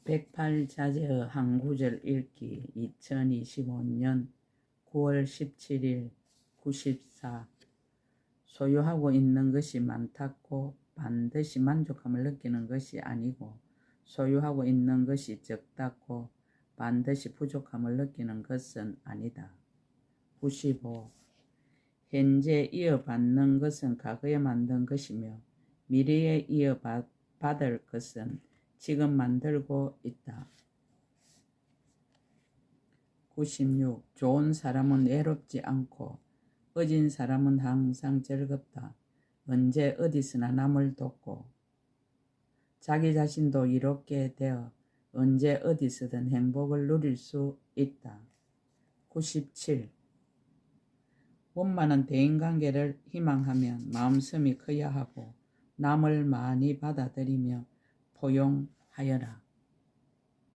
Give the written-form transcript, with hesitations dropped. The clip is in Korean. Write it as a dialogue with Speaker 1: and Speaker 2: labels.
Speaker 1: 108자제의 한 구절 읽기 2025년 9월 17일 94 소유하고 있는 것이 많다고 반드시 만족함을 느끼는 것이 아니고 소유하고 있는 것이 적다고 반드시 부족함을 느끼는 것은 아니다. 95. 현재 이어받는 것은 과거에 만든 것이며 미래에 이어받을 것은 지금 만들고 있다. 96. 좋은 사람은 외롭지 않고 어진 사람은 항상 즐겁다. 언제 어디서나 남을 돕고 자기 자신도 이롭게 되어 언제 어디서든 행복을 누릴 수 있다. 97. 원만한 대인관계를 희망하면 마음씀이 커야 하고 남을 많이 받아들이며 포용하여라.